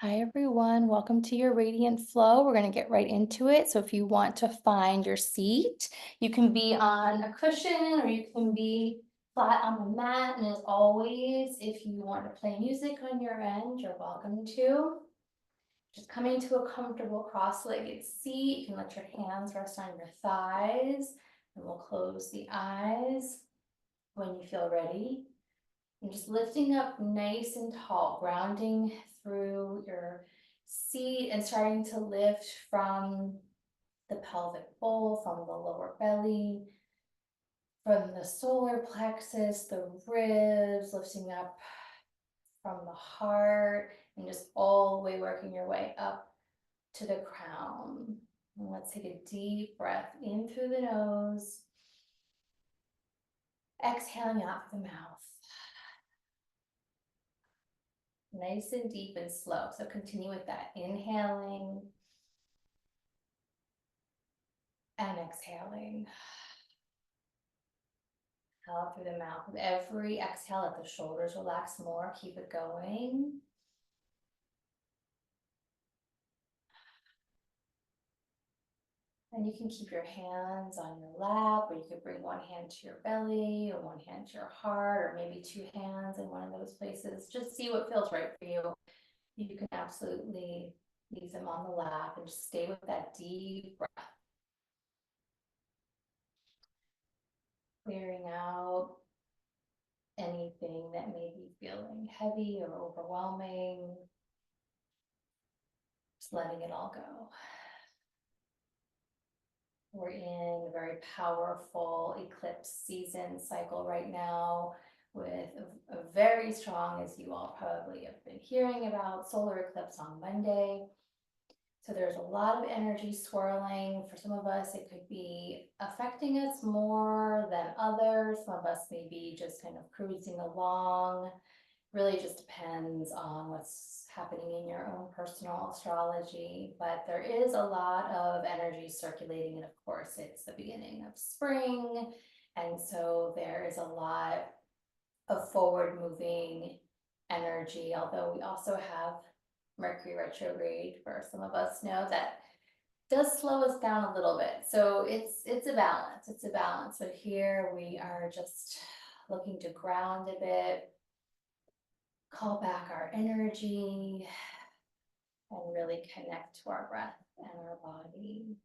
Hi, everyone. Welcome to your Radiant Flow. We're going to get right into it. So if you want to find your seat, you can be on a cushion or you can be flat on the mat. And as always, if you want to play music on your end, you're welcome to. Just coming to a comfortable cross-legged seat. You can let your hands rest on your thighs, and we'll close the eyes when you feel ready. And just lifting up nice and tall, grounding through your seat and starting to lift from the pelvic bowl, from the lower belly, from the solar plexus, the ribs, lifting up from the heart, and just all the way working your way up to the crown. And let's take a deep breath in through the nose, exhaling out through the mouth. Nice and deep and slow. So continue with that. Inhaling and exhaling. Out through the mouth. With every exhale, let the shoulders relax more. Keep it going. And you can keep your hands on your lap, or you could bring one hand to your belly, or one hand to your heart, or maybe two hands in one of those places. Just see what feels right for you. You can absolutely leave them on the lap and just stay with that deep breath. Clearing out anything that may be feeling heavy or overwhelming. Just letting it all go. We're in a very powerful eclipse season cycle right now with a very strong, as you all probably have been hearing about, solar eclipse on Monday. So there's a lot of energy swirling. For some of us, it could be affecting us more than others. Some of us may be just kind of cruising along. Really just depends on what's happening in your own personal astrology, but there is a lot of energy circulating, and of course it's the beginning of spring, and so there is a lot of forward moving energy, although we also have Mercury retrograde, for some of us know, that does slow us down a little bit. So it's a balance, but here we are just looking to ground a bit, call back our energy, and really connect to our breath and our body.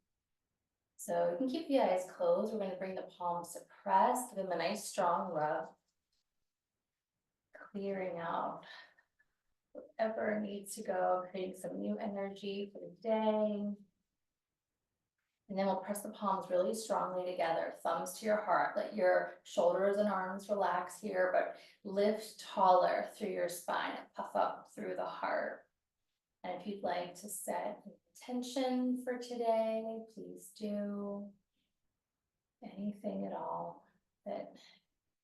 So you can keep the eyes closed. We're going to bring the palms to press, give them a nice strong rub, clearing out whatever needs to go, creating some new energy for the day. And then we'll press the palms really strongly together, thumbs to your heart. Let your shoulders and arms relax here, but lift taller through your spine and puff up through the heart. And if you'd like to set an intention for today, please do. Anything at all that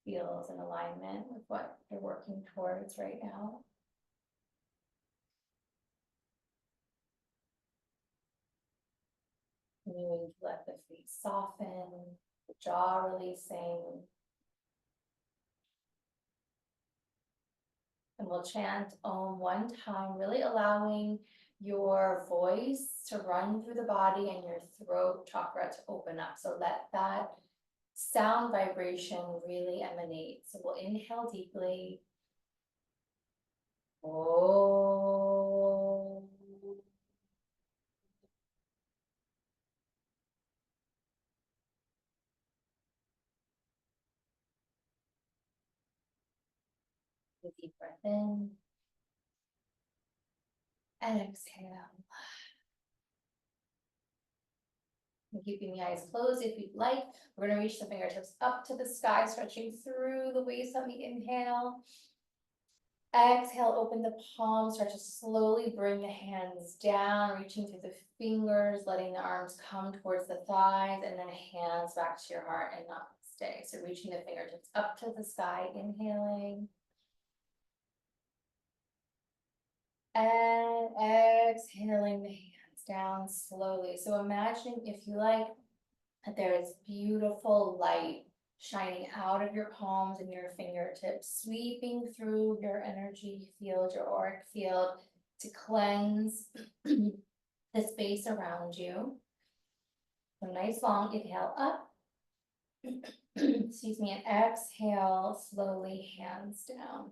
feels in alignment with what you're working towards right now. Continuing to let the face soften, the jaw releasing. And we'll chant Om one time, really allowing your voice to run through the body and your throat chakra to open up. So let that sound vibration really emanate. So we'll inhale deeply. Om. A deep breath in and exhale. And keeping the eyes closed if you'd like. We're going to reach the fingertips up to the sky, stretching through the waist on the inhale. Exhale, open the palms, start to slowly bring the hands down, reaching through the fingers, letting the arms come towards the thighs, and then hands back to your heart and namaste. So reaching the fingertips up to the sky, inhaling. And exhaling the hands down slowly. So imagining, if you like, that there is beautiful light shining out of your palms and your fingertips, sweeping through your energy field, your auric field, to cleanse the space around you. So nice long inhale up. Excuse me, and exhale, slowly hands down.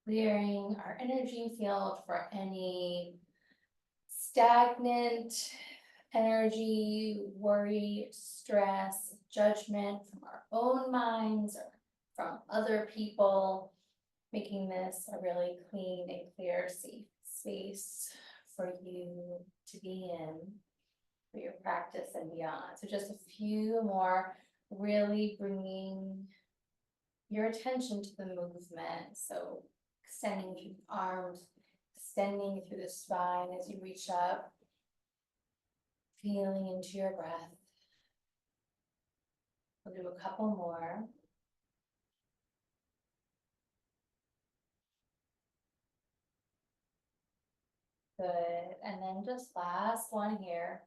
Clearing our energy field for any stagnant energy, worry, stress, judgment from our own minds or from other people, making this a really clean and clear, safe space for you to be in for your practice and beyond. So just a few more, really bringing your attention to the movement. So extending through the arms, extending through the spine as you reach up, feeling into your breath. We'll do a couple more. Good, and then just last one here.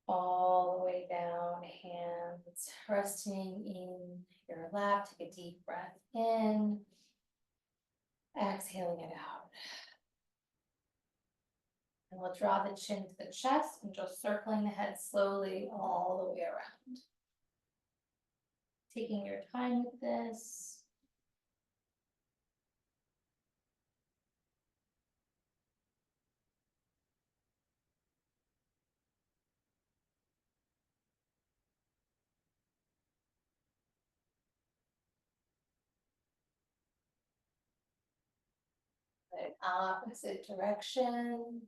All the way down, hands resting in your lap. Take a deep breath in, exhaling it out. And we'll draw the chin to the chest and just circling the head slowly all the way around. Taking your time with this. Good. Opposite direction.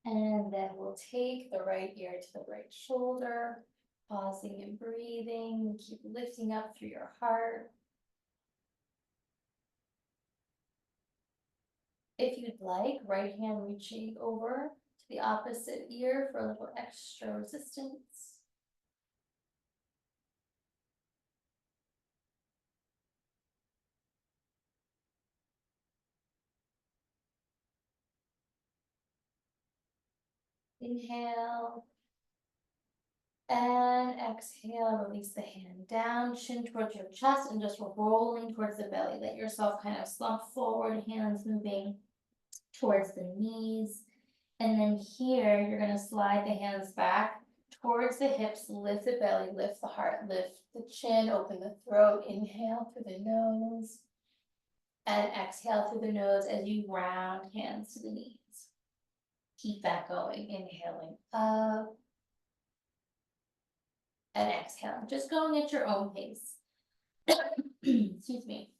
And then we'll take the right ear to the right shoulder, pausing and breathing. Keep lifting up through your heart. If you'd like, right hand reaching over to the opposite ear for a little extra resistance. Inhale. And exhale, release the hand down, chin towards your chest, and just rolling towards the belly. Let yourself kind of slump forward, hands moving towards the knees. And then here, you're going to slide the hands back towards the hips, lift the belly, lift the heart, lift the chin, open the throat, inhale through the nose, and exhale through the nose as you round hands to the knees. Keep that going, inhaling up, and exhale, just going at your own pace. Excuse me.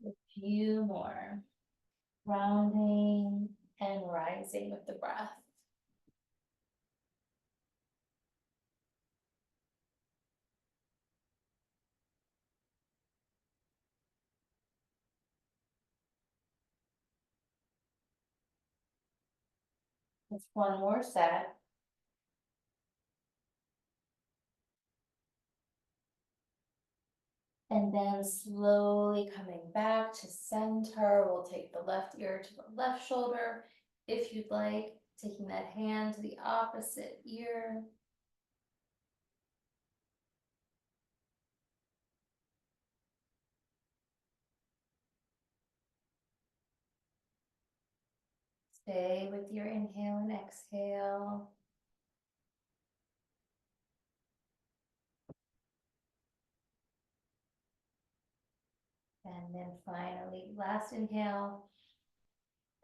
A few more. Rounding and rising with the breath. Just one more set. And then slowly coming back to center, we'll take the left ear to the left shoulder. If you'd like, taking that hand to the opposite ear. Stay with your inhale and exhale. And then finally, last inhale.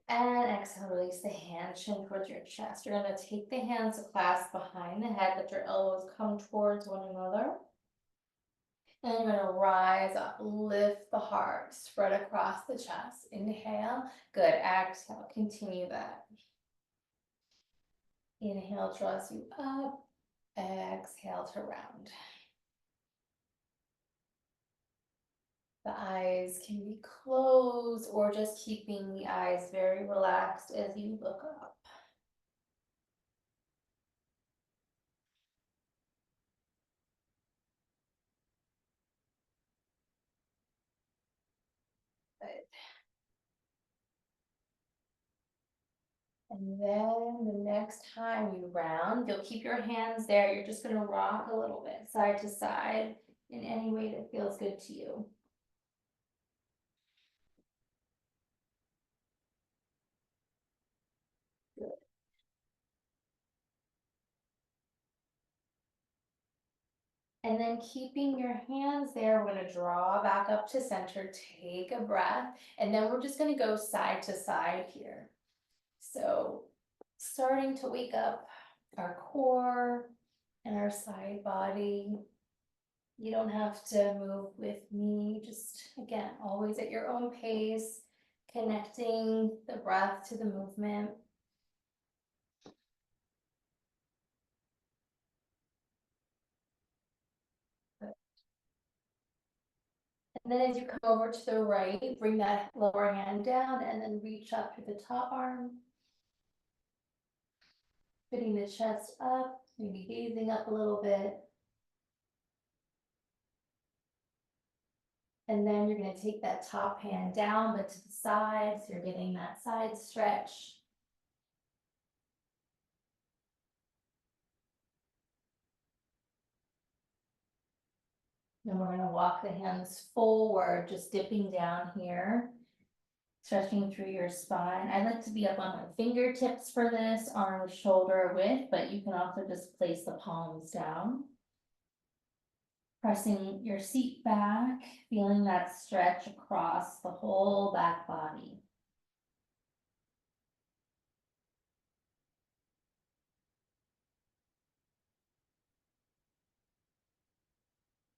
And exhale, release the hand, chin towards your chest. You're going to take the hands clasped behind the head, let your elbows come towards one another. And you're going to rise up, lift the heart, spread across the chest. Inhale, good. Exhale, continue that. Inhale draws you up, exhale to round. The eyes can be closed or just keeping the eyes very relaxed as you look up. And then the next time you round, you'll keep your hands there. You're just gonna rock a little bit side to side in any way that feels good to you. And then keeping your hands there, we're gonna draw back up to center, take a breath, and then we're just gonna go side to side here. So starting to wake up our core and our side body. You don't have to move with me, just again, always at your own pace, connecting the breath to the movement. And then as you come over to the right, bring that lower hand down and then reach up to the top arm. Fitting the chest up, maybe gazing up a little bit. And then you're gonna take that top hand down, but to the side, so you're getting that side stretch. Then we're gonna walk the hands forward, just dipping down here. Stretching through your spine. I like to be up on my fingertips for this, arm shoulder width, but you can also just place the palms down. Pressing your seat back, feeling that stretch across the whole back body.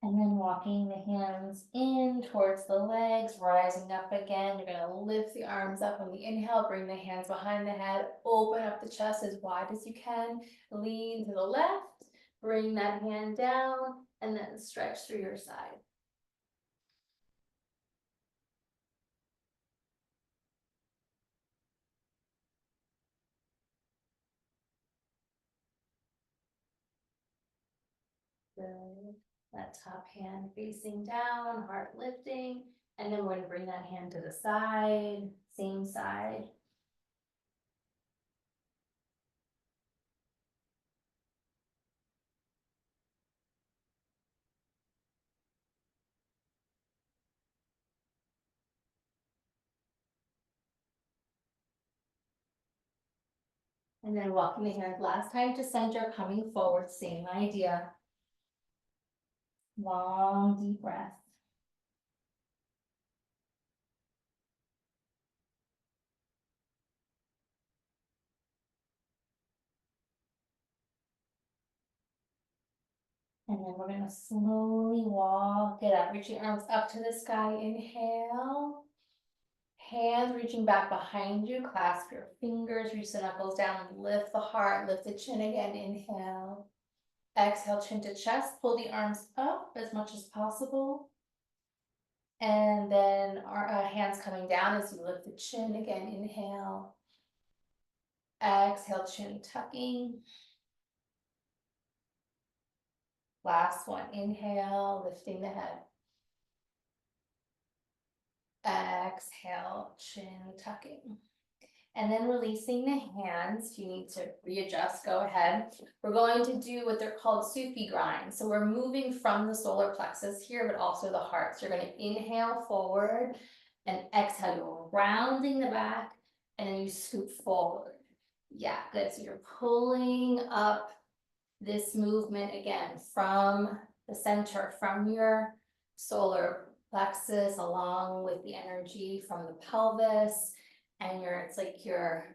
And then walking the hands in towards the legs, rising up again. You're gonna lift the arms up on the inhale, bring the hands behind the head, open up the chest as wide as you can, lean to the left, bring that hand down, and then stretch through your side. Good. That top hand facing down, heart lifting, and then we're gonna bring that hand to the side, same side. And then walking the hands last time to center, coming forward, same idea. Long, deep breath. And then we're gonna slowly walk it up, reaching arms up to the sky, inhale. Hands reaching back behind you, clasp your fingers, reach the knuckles down, lift the heart, lift the chin again, inhale. Exhale, chin to chest, pull the arms up as much as possible. And then our hands coming down as you lift the chin again, inhale. Exhale, chin tucking. Last one, inhale, lifting the head. Exhale, chin tucking. And then releasing the hands. If you need to readjust, go ahead. We're going to do what they're called Sufi grinds. So we're moving from the solar plexus here, but also the heart. So you're going to inhale forward and exhale. You're rounding the back and then you scoop forward. Yeah, good. So you're pulling up this movement again from the center, from your solar plexus, along with the energy from the pelvis. And it's like you're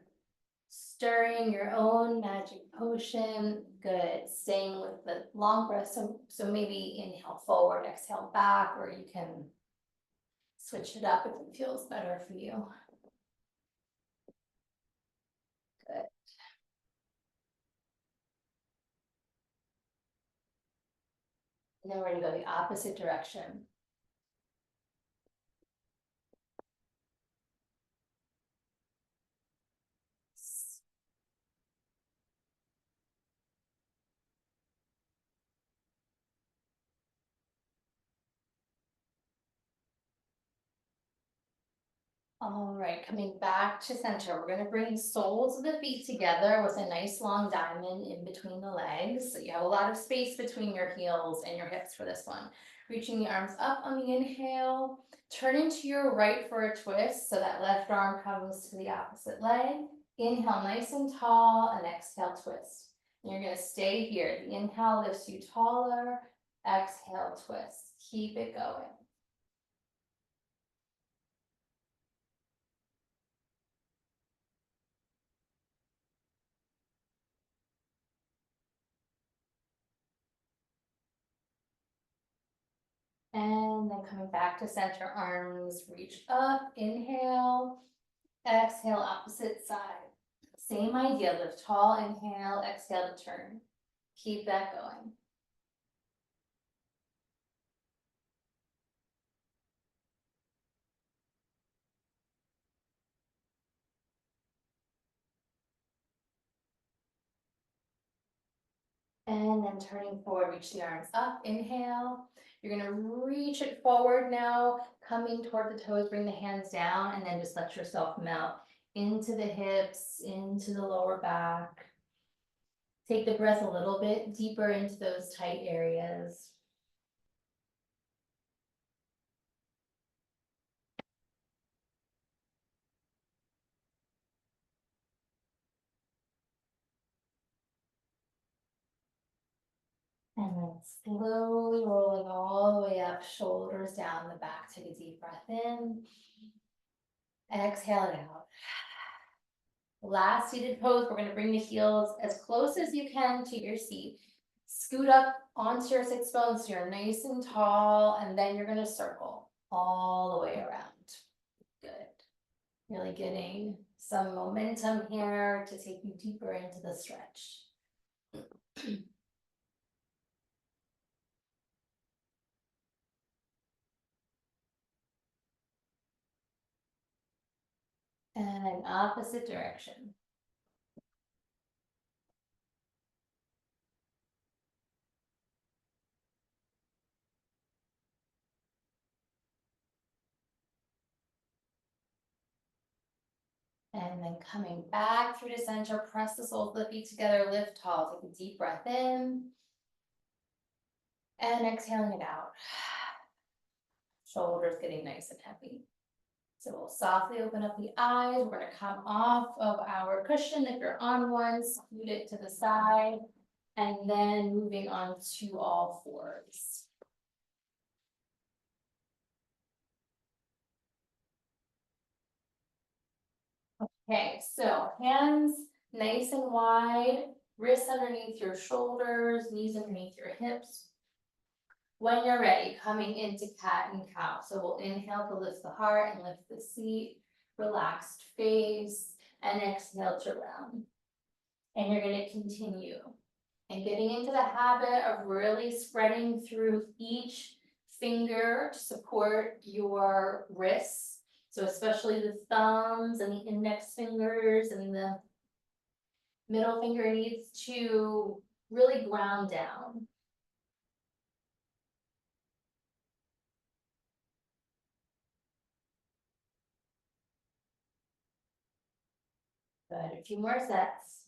stirring your own magic potion. Good. Staying with the long breath. So maybe inhale forward, exhale back, or you can switch it up if it feels better for you. Good. And then we're going to go the opposite direction. All right, coming back to center, we're gonna bring soles of the feet together with a nice long diamond in between the legs. So you have a lot of space between your heels and your hips for this one. Reaching the arms up on the inhale, turn into your right for a twist, so that left arm comes to the opposite leg. Inhale nice and tall, and exhale, twist. And you're gonna stay here. The inhale lifts you taller, exhale, twist. Keep it going. And then coming back to center, arms reach up, inhale, exhale, opposite side. Same idea, lift tall, inhale, exhale to turn. Keep that going. And then turning forward, reach the arms up, inhale. You're gonna reach it forward now, coming toward the toes, bring the hands down, and then just let yourself melt into the hips, into the lower back. Take the breath a little bit deeper into those tight areas. And then slowly rolling all the way up, shoulders down the back. Take a deep breath in. Exhale it out. Last seated pose, we're gonna bring the heels as close as you can to your seat. Scoot up onto your sits bones so you're nice and tall, and then you're gonna circle all the way around. Good. Really getting some momentum here to take you deeper into the stretch. And opposite direction. And then coming back through to center, press the soles of the feet together, lift tall, take a deep breath in. And exhaling it out. Shoulders getting nice and heavy. So we'll softly open up the eyes. We're gonna come off of our cushion. If you're on one, scoot it to the side. And then moving on to all fours. Okay, so hands nice and wide, wrists underneath your shoulders, knees underneath your hips. When you're ready, coming into cat and cow. So we'll inhale to lift the heart and lift the seat, relaxed face, and exhale to round. And you're gonna continue and getting into the habit of really spreading through each finger to support your wrists. So especially the thumbs and the index fingers and the middle finger needs to really ground down. Good, a few more sets.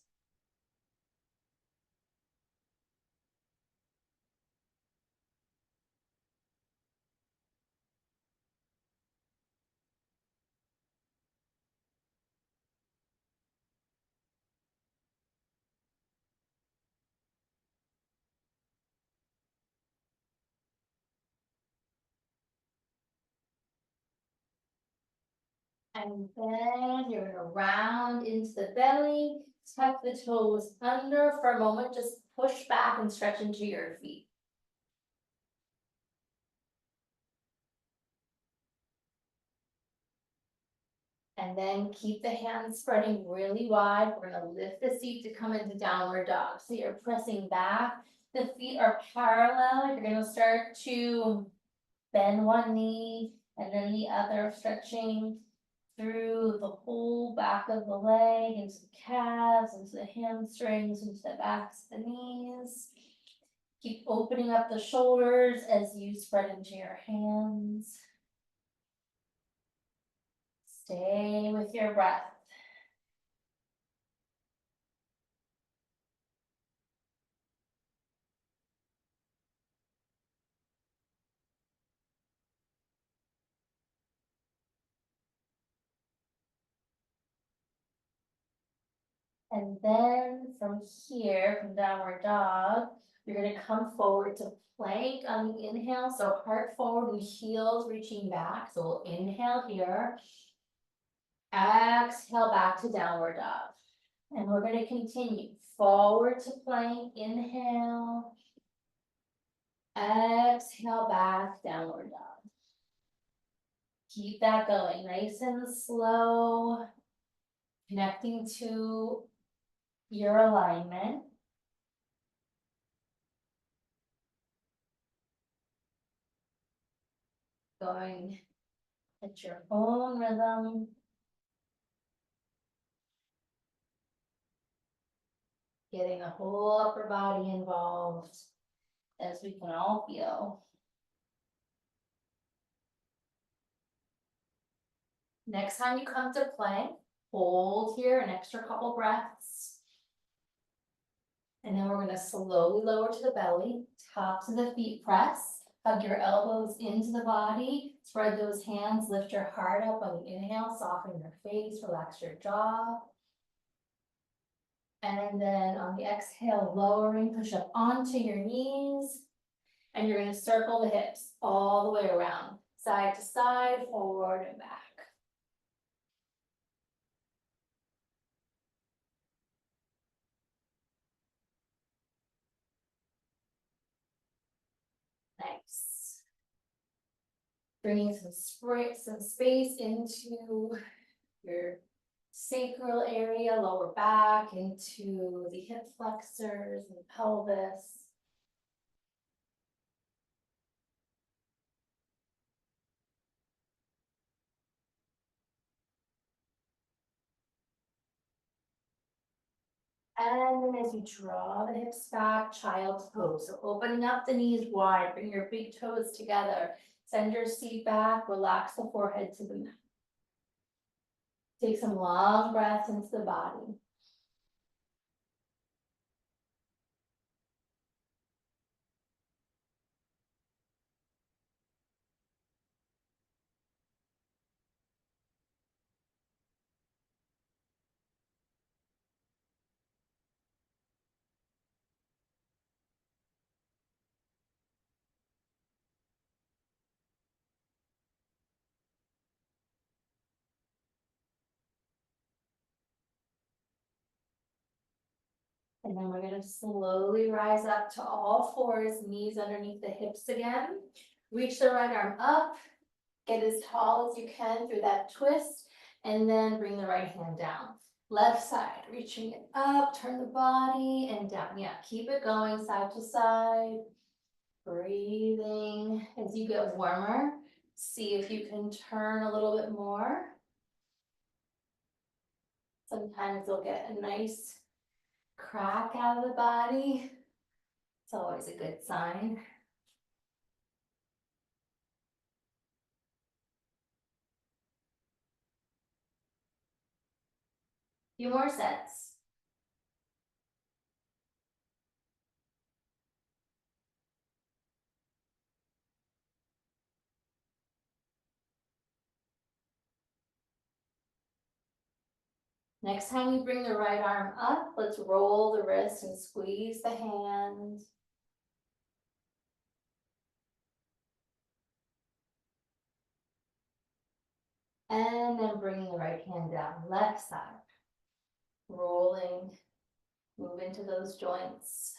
And then you're gonna round into the belly, tuck the toes under for a moment, just push back and stretch into your feet. And then keep the hands spreading really wide. We're gonna lift the seat to come into downward dog. So you're pressing back, the feet are parallel. You're gonna start to bend one knee and then the other, stretching through the whole back of the leg, into the calves, into the hamstrings, into the backs of the knees. Keep opening up the shoulders as you spread into your hands. Stay with your breath. And then from here, from downward dog, you're gonna come forward to plank on the inhale. So heart forward with heels reaching back. So we'll inhale here. Exhale back to downward dog. And we're gonna continue forward to plank, inhale. Exhale back, downward dog. Keep that going, nice and slow. Connecting to your alignment. Going at your own rhythm. Getting the whole upper body involved, as we can all feel. Next time you come to plank, hold here an extra couple breaths. And then we're gonna slowly lower to the belly, tops of the feet press, hug your elbows into the body, spread those hands, lift your heart up on the inhale, soften your face, relax your jaw. And then on the exhale, lowering, push up onto your knees. And you're gonna circle the hips all the way around, side to side, forward and back. Nice. Bringing some space into your sacral area, lower back, into the hip flexors and pelvis. And then as you draw the hips back, child's pose. So opening up the knees wide, bring your big toes together. Send your seat back, relax the forehead to the mat. Take some long breaths into the body. And then we're gonna slowly rise up to all fours, knees underneath the hips again. Reach the right arm up, get as tall as you can through that twist, and then bring the right hand down. Left side, reaching it up, turn the body and down. Yeah, keep it going side to side. Breathing as you get warmer. See if you can turn a little bit more. Sometimes you'll get a nice crack out of the body. It's always a good sign. Few more sets. Next time you bring the right arm up, let's roll the wrist and squeeze the hand. And then bringing the right hand down, left side. Rolling, move into those joints.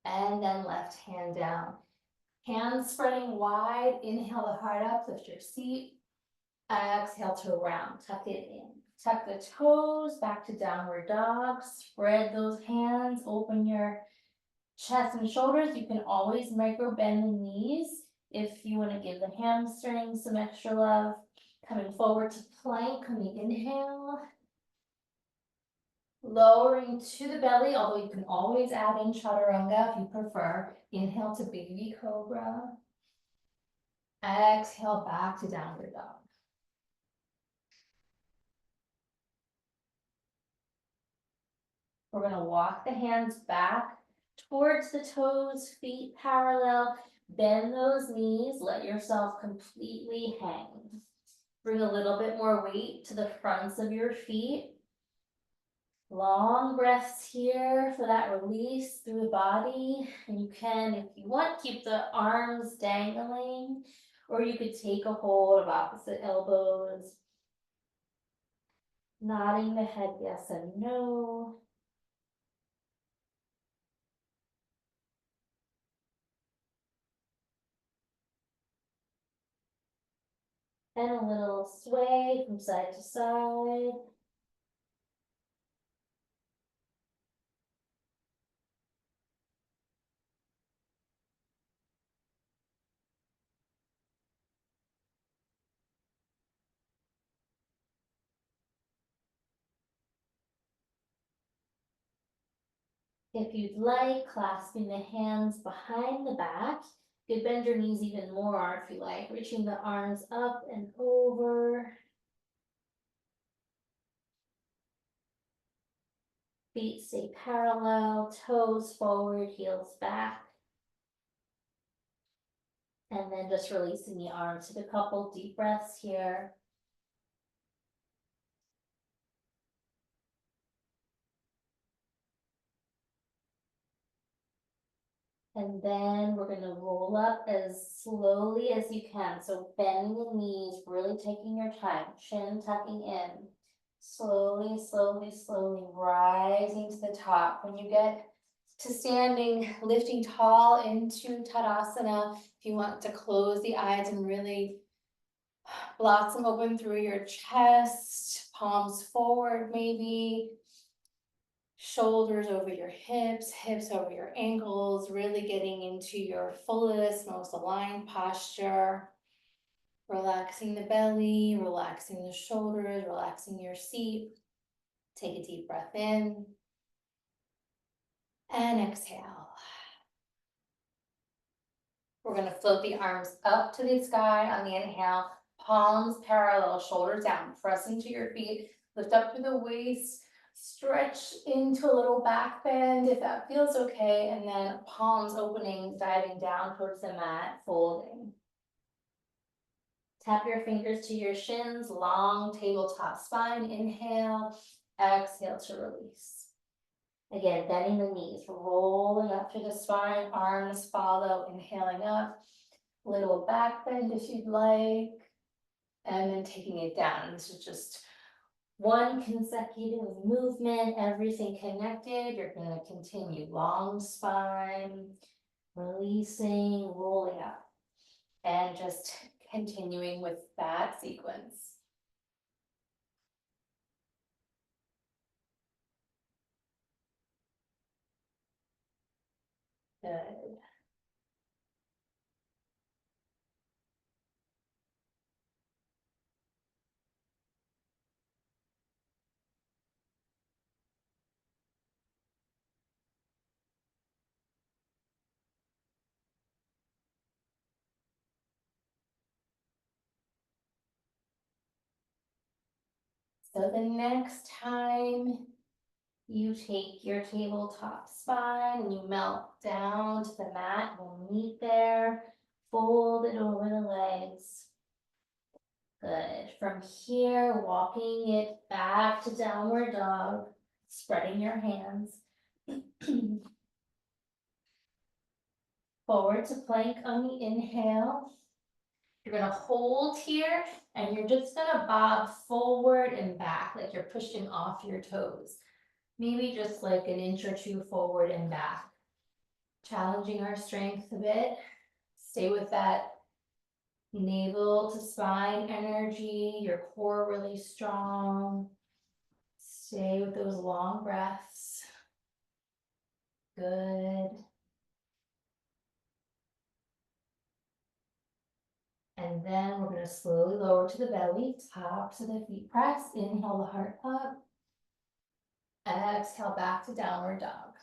And then left hand down. Hands spreading wide, inhale the heart up, lift your seat. Exhale to round, tuck it in. Tuck the toes back to downward dog, spread those hands, open your chest and shoulders. You can always micro bend the knees if you want to give the hamstrings some extra love. Coming forward to plank on the inhale. Lowering to the belly, although you can always add in chaturanga if you prefer. Inhale to baby cobra. Exhale back to downward dog. We're gonna walk the hands back towards the toes, feet parallel. Bend those knees, let yourself completely hang. Bring a little bit more weight to the fronts of your feet. Long breaths here for that release through the body. And you can, if you want, keep the arms dangling, or you could take a hold of opposite elbows. Nodding the head yes and no. And a little sway from side to side. If you'd like, clasping the hands behind the back. You could bend your knees even more if you like, reaching the arms up and over. Feet stay parallel, toes forward, heels back. And then just releasing the arms. Take a couple deep breaths here. And then we're gonna roll up as slowly as you can. So bending the knees, really taking your time, chin tucking in. Slowly, slowly, slowly rising to the top. When you get to standing, lifting tall into Tadasana, if you want to close the eyes and really blossom open through your chest, palms forward maybe. Shoulders over your hips, hips over your ankles, really getting into your fullest, most aligned posture. Relaxing the belly, relaxing the shoulders, relaxing your seat. Take a deep breath in and exhale. We're going to float the arms up to the sky on the inhale, palms parallel, shoulders down, press into your feet, lift up through the waist. Stretch into a little back bend if that feels okay, and then palms opening, diving down towards the mat, folding. Tap your fingers to your shins, long tabletop spine, inhale, exhale to release. Again, bending the knees, rolling up through the spine, arms follow, inhaling up, little back bend if you'd like, and then taking it down. This is just one consecutive movement, everything connected. You're going to continue long spine, releasing, rolling up, and just continuing with that sequence. Good. So the next time you take your tabletop spine and you melt down to the mat, we'll meet there, fold it over the legs. Good. From here, walking it back to downward dog, spreading your hands. Forward to plank on the inhale. You're gonna hold here and you're just gonna bob forward and back like you're pushing off your toes. Maybe just like an inch or two forward and back. Challenging our strength a bit. Stay with that navel to spine energy, your core really strong. Stay with those long breaths. Good. And then we're going to slowly lower to the belly, tops of the feet press. Inhale the heart up. Exhale back to downward dog.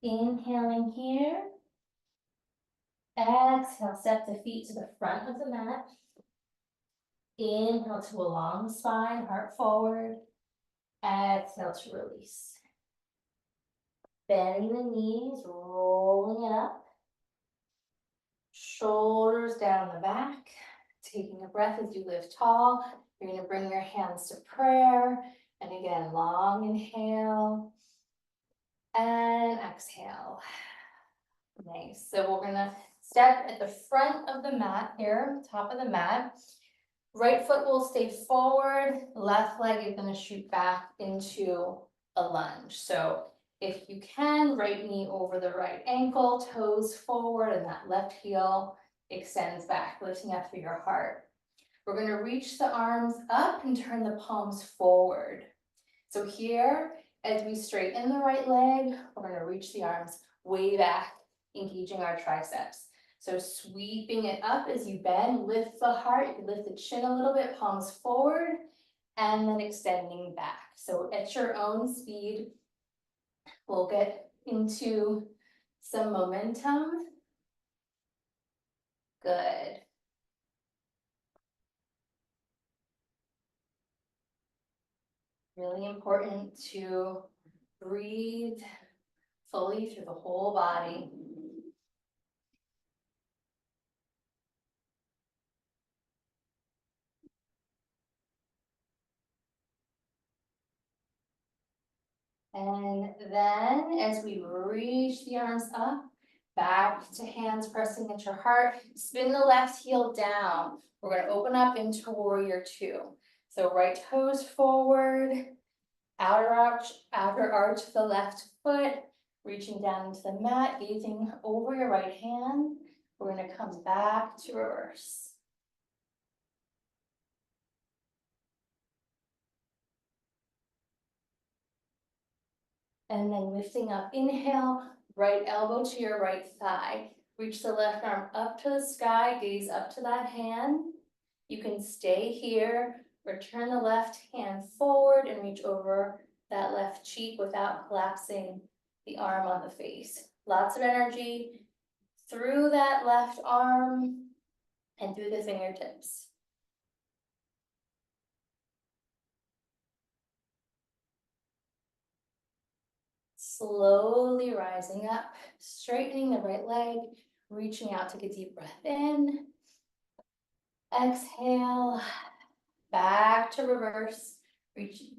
Inhaling here. Exhale, step the feet to the front of the mat. Inhale to a long spine, heart forward. Exhale to release. Bending the knees, rolling it up. Shoulders down the back. Taking a breath as you lift tall. You're going to bring your hands to prayer. And again, long inhale. And exhale. Nice. So we're going to step at the front of the mat here, top of the mat. Right foot will stay forward. Left leg is going to shoot back into a lunge. So if you can, right knee over the right ankle, toes forward, and that left heel extends back, lifting up through your heart. We're going to reach the arms up and turn the palms forward. So here, as we straighten the right leg, we're going to reach the arms way back, engaging our triceps. So sweeping it up as you bend, lift the heart, you can lift the chin a little bit, palms forward, and then extending back. So at your own speed, we'll get into some momentum. Good. Really important to breathe fully through the whole body. And then as we reach the arms up, back to hands pressing at your heart, spin the left heel down. We're going to open up into warrior two. So right toes forward, outer arch of the left foot, reaching down into the mat, gazing over your right hand. We're going to come back to reverse. And then lifting up, inhale, right elbow to your right thigh. Reach the left arm up to the sky, gaze up to that hand. You can stay here, return the left hand forward and reach over that left cheek without collapsing the arm on the face. Lots of energy through that left arm and through the fingertips. Slowly rising up, straightening the right leg, reaching out, take a deep breath in. Exhale, back to reverse, reaching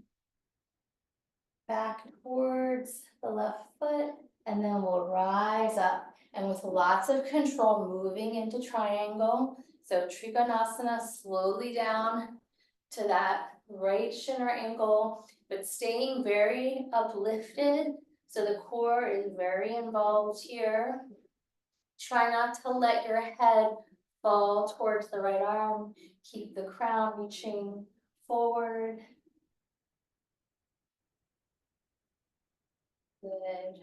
back towards the left foot, and then we'll rise up. And with lots of control, moving into triangle. So Trikonasana, slowly down to that right shin or ankle, but staying very uplifted. So the core is very involved here. Try not to let your head fall towards the right arm. Keep the crown reaching forward. Good.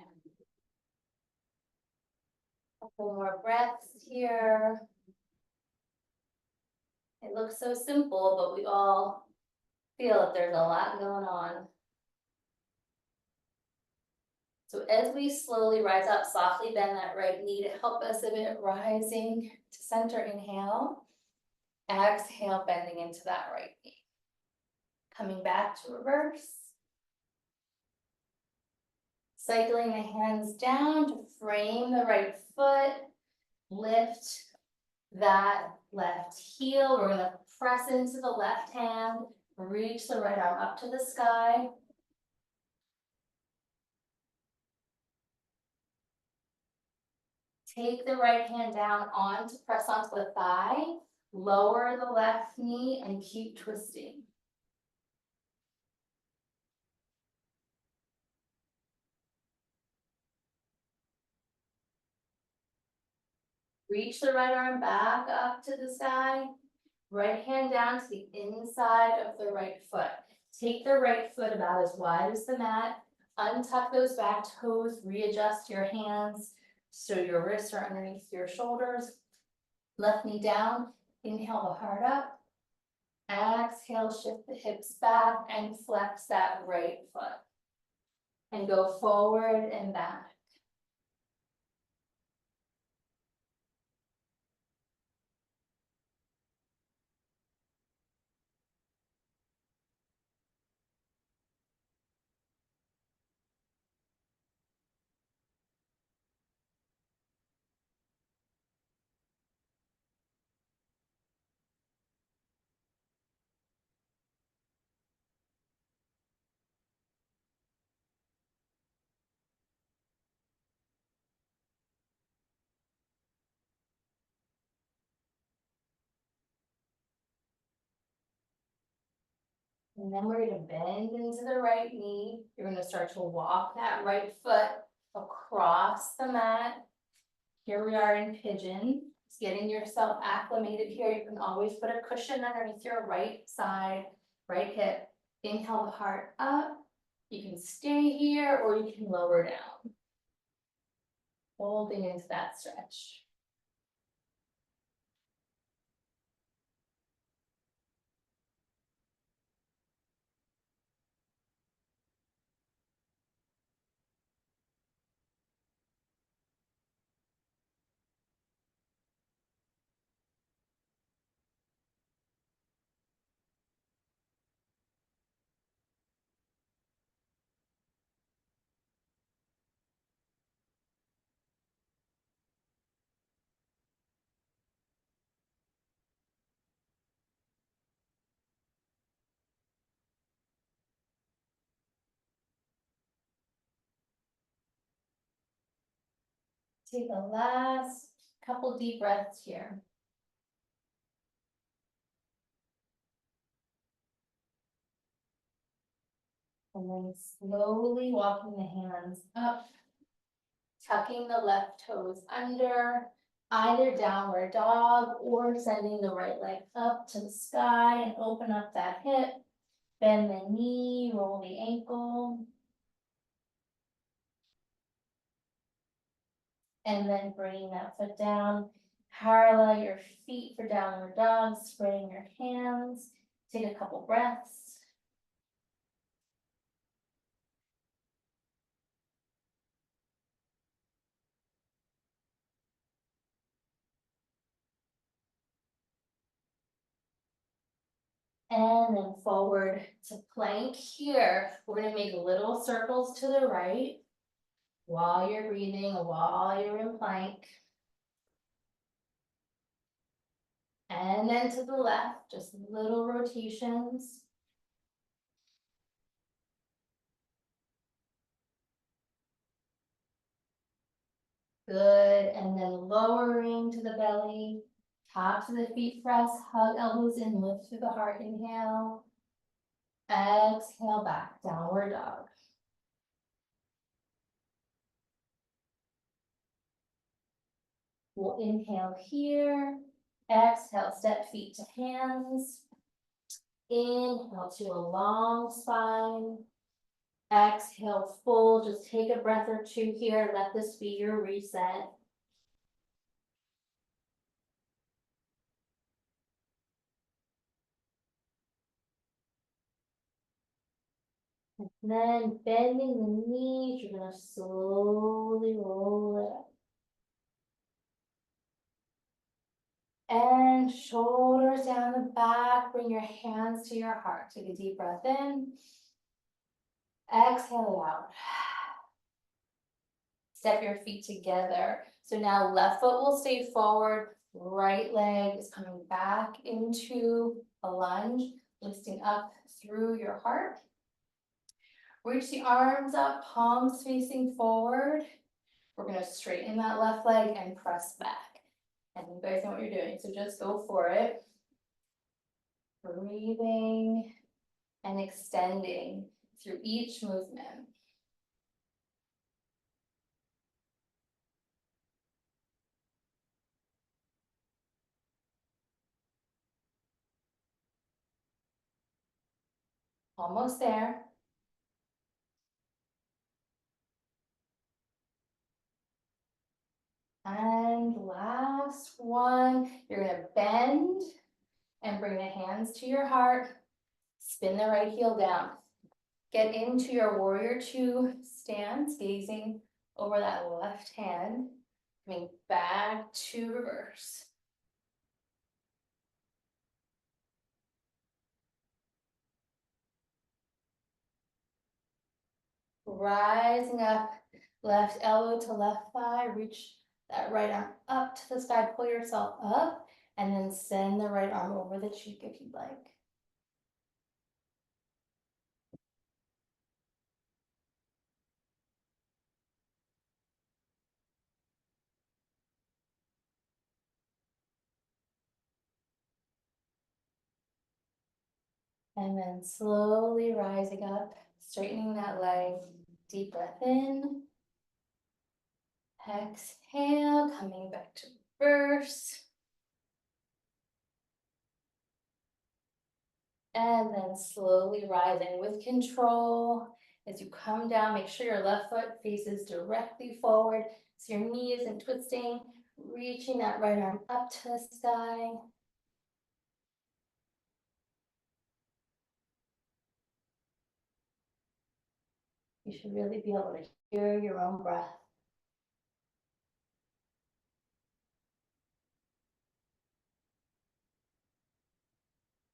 Couple more breaths here. It looks so simple, but we all feel that there's a lot going on. So as we slowly rise up, softly bend that right knee to help us a bit, rising to center, inhale. Exhale, bending into that right knee. Coming back to reverse. Cycling the hands down to frame the right foot. Lift that left heel. We're going to press into the left hand. Reach the right arm up to the sky. Take the right hand down on to press onto the thigh. Lower the left knee and keep twisting. Reach the right arm back up to the sky. Right hand down to the inside of the right foot. Take the right foot about as wide as the mat. Untuck those back toes. Readjust your hands so your wrists are underneath your shoulders. Left knee down. Inhale the heart up. Exhale, shift the hips back and flex that right foot. And go forward and back. And then we're gonna bend into the right knee. You're gonna start to walk that right foot across the mat. Here we are in pigeon. Just getting yourself acclimated here. You can always put a cushion underneath your right side, right hip. Inhale the heart up. You can stay here or you can lower down. Holding into that stretch. Take the last couple deep breaths here. And then slowly walking the hands up, tucking the left toes under, either downward dog or sending the right leg up to the sky and open up that hip. Bend the knee, roll the ankle. And then bringing that foot down, parallel your feet for downward dog, spreading your hands. Take a couple breaths. And then forward to plank here. We're gonna make little circles to the right while you're breathing, while you're in plank. And then to the left, just little rotations. Good, and then lowering to the belly, tops of the feet press, hug elbows in, lift through the heart, inhale. Exhale back, downward dog. We'll inhale here, exhale, step feet to hands. Inhale to a long spine. Exhale, full, just take a breath or two here, let this be your reset. And then bending the knees, you're gonna slowly roll it up. And shoulders down the back, bring your hands to your heart. Take a deep breath in. Exhale out. Step your feet together. So now left foot will stay forward, right leg is coming back into a lunge, lifting up through your heart. Reach the arms up, palms facing forward. We're gonna straighten that left leg and press back. And you guys know what you're doing, so just go for it. Breathing and extending through each movement. Almost there. And last one, you're gonna bend and bring the hands to your heart. Spin the right heel down. Get into your warrior two stance, gazing over that left hand, coming back to reverse. Rising up, left elbow to left thigh, reach that right arm up to the sky, pull yourself up, and then send the right arm over the cheek if you'd like. And then slowly rising up, straightening that leg, deep breath in. Exhale, coming back to reverse. And then slowly rising with control. As you come down, make sure your left foot faces directly forward so your knee isn't twisting, reaching that right arm up to the sky. You should really be able to hear your own breath.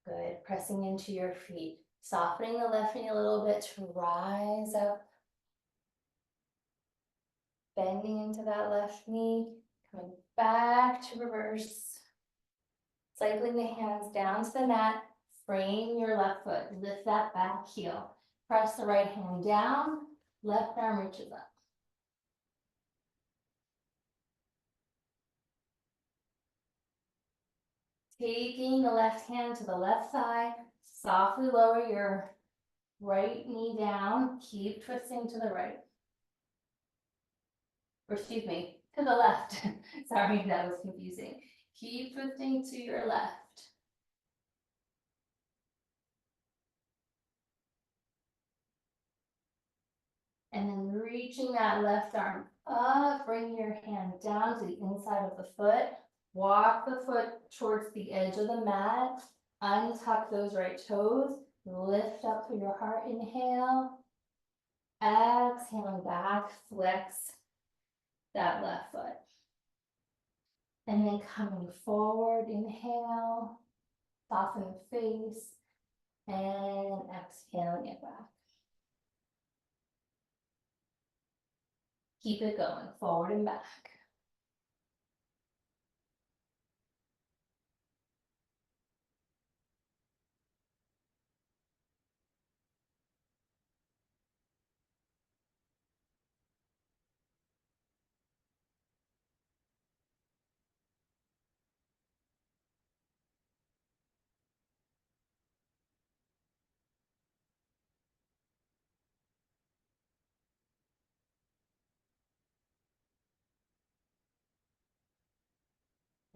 Good, pressing into your feet, softening the left knee a little bit to rise up, bending into that left knee, coming back to reverse, cycling the hands down to the mat, frame your left foot, lift that back heel, press the right hand down, left arm reaches up. Taking the left hand to the left side, softly lower your right knee down, keep twisting to the right. Or excuse me, to the left. Sorry, that was confusing. Keep twisting to your left. And then reaching that left arm up, bring your hand down to the inside of the foot. Walk the foot towards the edge of the mat. Untuck those right toes. Lift up through your heart, inhale. Exhaling back, flex that left foot. And then coming forward, inhale, soften the face, and exhaling it back. Keep it going, forward and back.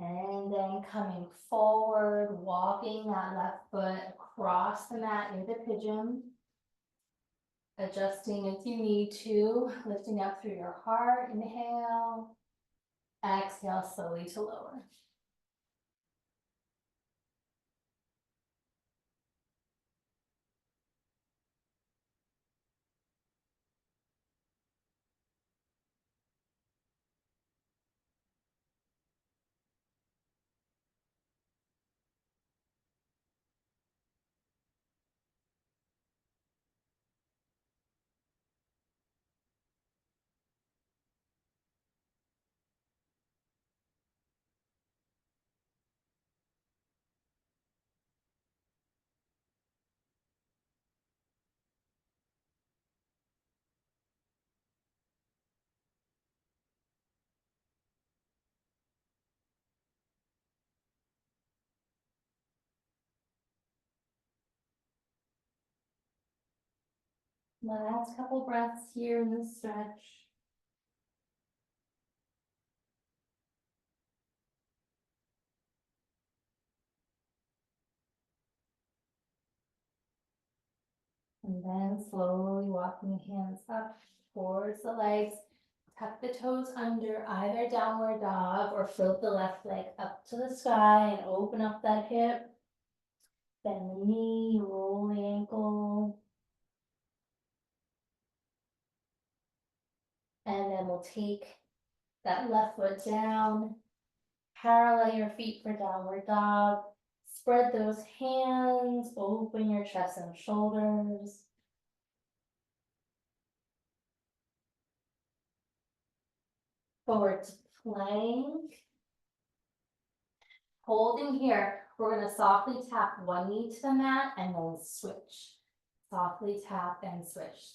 And then coming forward, walking that left foot across the mat into pigeon. Adjusting if you need to, lifting up through your heart, inhale. Exhale slowly to lower. Last couple breaths here in this stretch. And then slowly walking hands up towards the legs. Tuck the toes under either downward dog or float the left leg up to the sky and open up that hip. Bend the knee, roll the ankle. And then we'll take that left foot down, parallel your feet for downward dog. Spread those hands, open your chest and shoulders. Forward to plank. Holding here, we're gonna softly tap one knee to the mat and then switch. Softly tap and switch.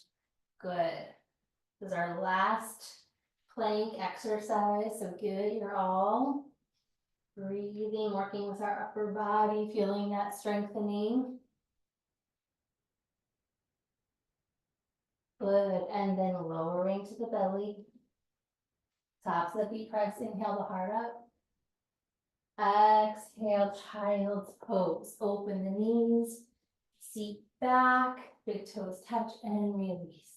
Good. This is our last plank exercise, so give your all. Breathing, working with our upper body, feeling that strengthening. Good, and then lowering to the belly. Tops of the feet press, inhale the heart up. Exhale, child's pose. Open the knees, seat back, big toes touch and release.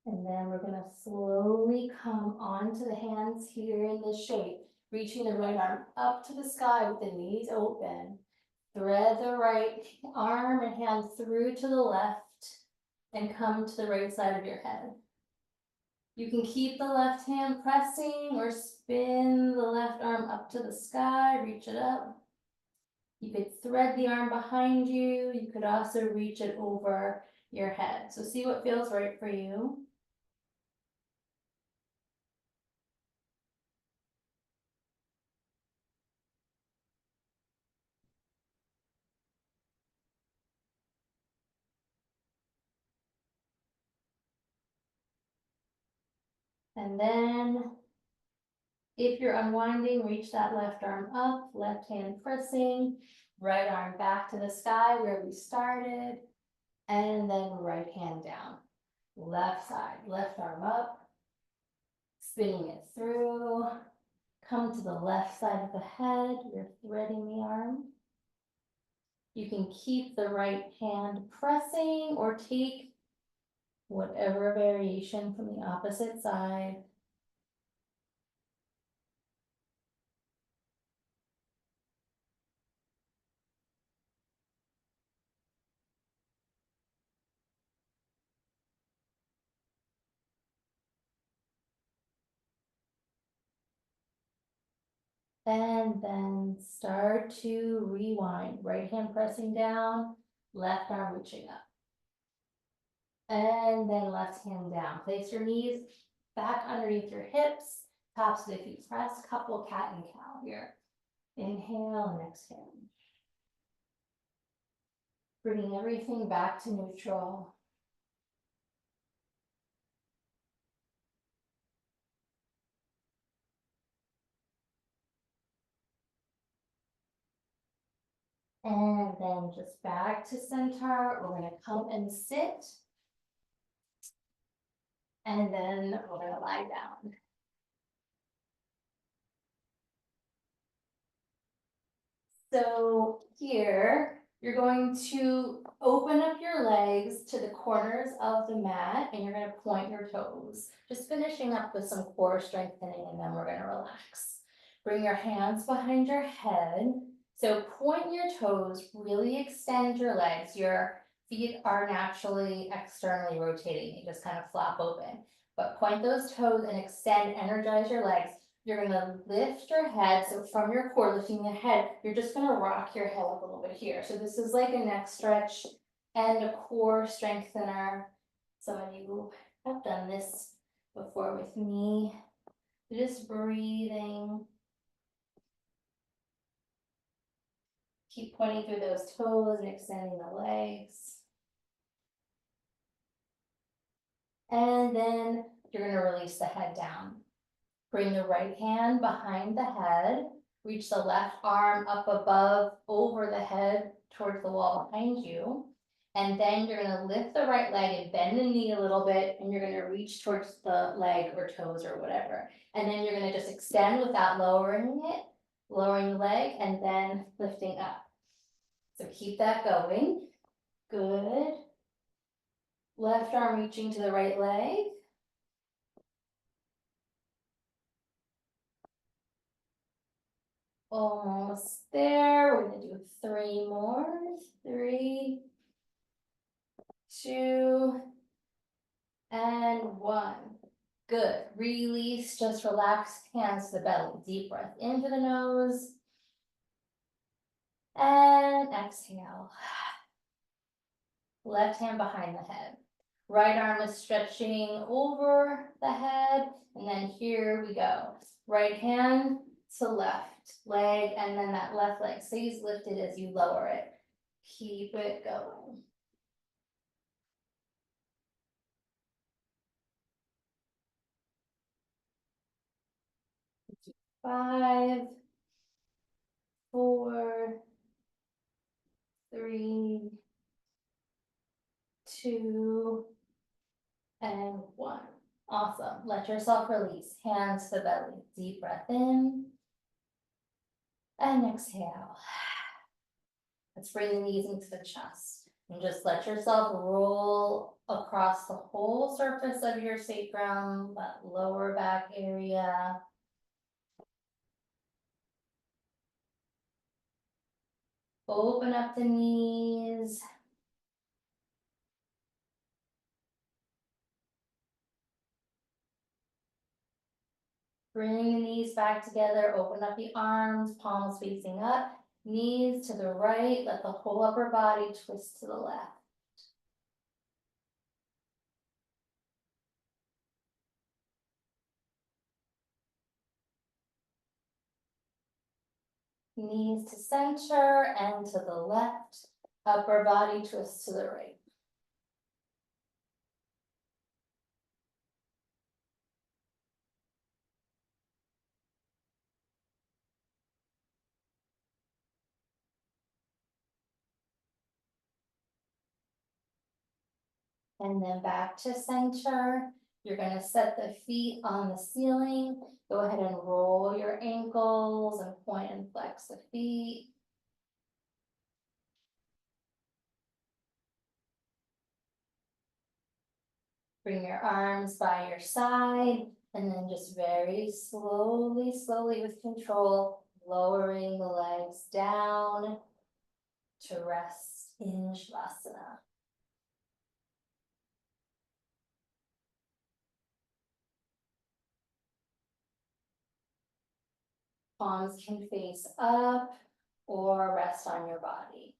And then we're gonna slowly come onto the hands here in this shape, reaching the right arm up to the sky with the knees open. Thread the right arm and hand through to the left and come to the right side of your head. You can keep the left hand pressing or spin the left arm up to the sky, reach it up. You could thread the arm behind you. You could also reach it over your head. So see what feels right for you. And then if you're unwinding, reach that left arm up, left hand pressing, right arm back to the sky where we started, and then right hand down. Left side, left arm up, spinning it through, come to the left side of the head, you're threading the arm. You can keep the right hand pressing or take whatever variation from the opposite side. And then start to rewind, right hand pressing down, left arm reaching up. And then left hand down. Place your knees back underneath your hips, tops of the feet press, couple cat and cow here. Inhale and exhale. Bringing everything back to neutral. And then just back to center. We're gonna come and sit. And then we're gonna lie down. So here, you're going to open up your legs to the corners of the mat and you're gonna point your toes. Just finishing up with some core strengthening and then we're gonna relax. Bring your hands behind your head. So point your toes, really extend your legs. Your feet are naturally externally rotating. They just kind of flop open. But point those toes and extend, energize your legs. You're gonna lift your head, so from your core, lifting the head, you're just gonna rock your head a little bit here. So this is like a neck stretch and a core strengthener. Some of you have done this before with me. Just breathing. Keep pointing through those toes and extending the legs. And then you're gonna release the head down. Bring the right hand behind the head, reach the left arm up above, over the head, towards the wall behind you. And then you're gonna lift the right leg and bend the knee a little bit, and you're gonna reach towards the leg or toes or whatever. And then you're gonna just extend without lowering it, lowering the leg, and then lifting up. So keep that going. Good. Left arm reaching to the right leg. Almost there. We're gonna do 3 more. 3, 2, and 1. Good. Release, just relax, hands to the belly. Deep breath into the nose. And exhale. left hand behind the head. Right arm is stretching over the head, and then here we go. Right hand to left leg, and then that left leg stays lifted as you lower it. Keep it going. 5, 4, 3, 2, and 1. Awesome. Let yourself release. Hands to the belly. Deep breath in. And exhale. Let's bring the knees into the chest. And just let yourself roll across the whole surface of your sacrum, that lower back area. Open up the knees. Bring the knees back together, open up the arms, palms facing up, knees to the right, let the whole upper body twist to the left. Knees to center and to the left, upper body twist to the right. And then back to center. You're gonna set the feet on the ceiling. Go ahead and roll your ankles and point and flex the feet. Bring your arms by your side, and then just very slowly, slowly with control, lowering the legs down to rest in Shavasana. Palms can face up or rest on your body.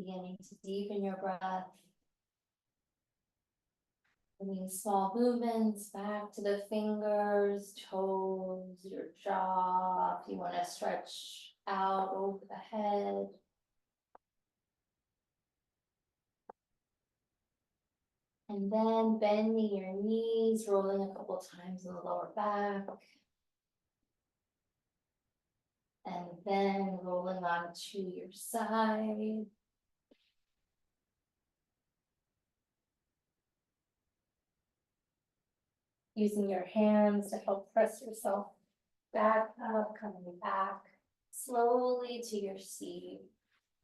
Beginning to deepen your breath. Bringing small movements back to the fingers, toes, your jaw. If you want to stretch out over the head. And then bending your knees, rolling a couple times in the lower back. And then rolling onto your side. Using your hands to help press yourself back up, coming back slowly to your seat.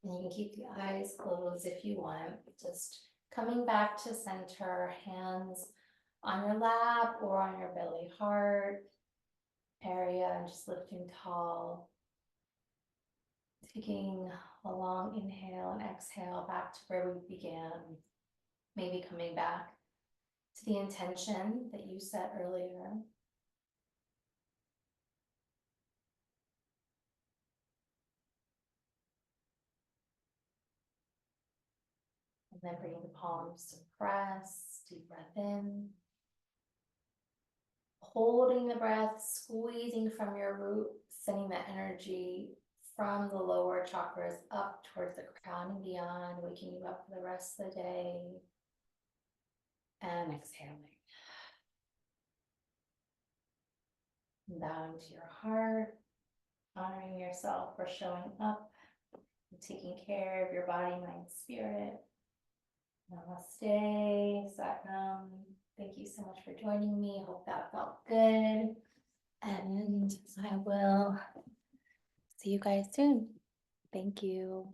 And you can keep the eyes closed if you want, just coming back to center, hands on your lap or on your belly heart area, and just lifting tall. Taking a long inhale and exhale back to where we began. Maybe coming back to the intention that you set earlier. And then bringing the palms to press, deep breath in. Holding the breath, squeezing from your root, sending that energy from the lower chakras up towards the crown and beyond, waking you up for the rest of the day. And exhaling. Bowing to your heart, honoring yourself for showing up and taking care of your body, mind, spirit. Namaste, Satnam. Thank you so much for joining me. Hope that felt good. And I will see you guys soon. Thank you.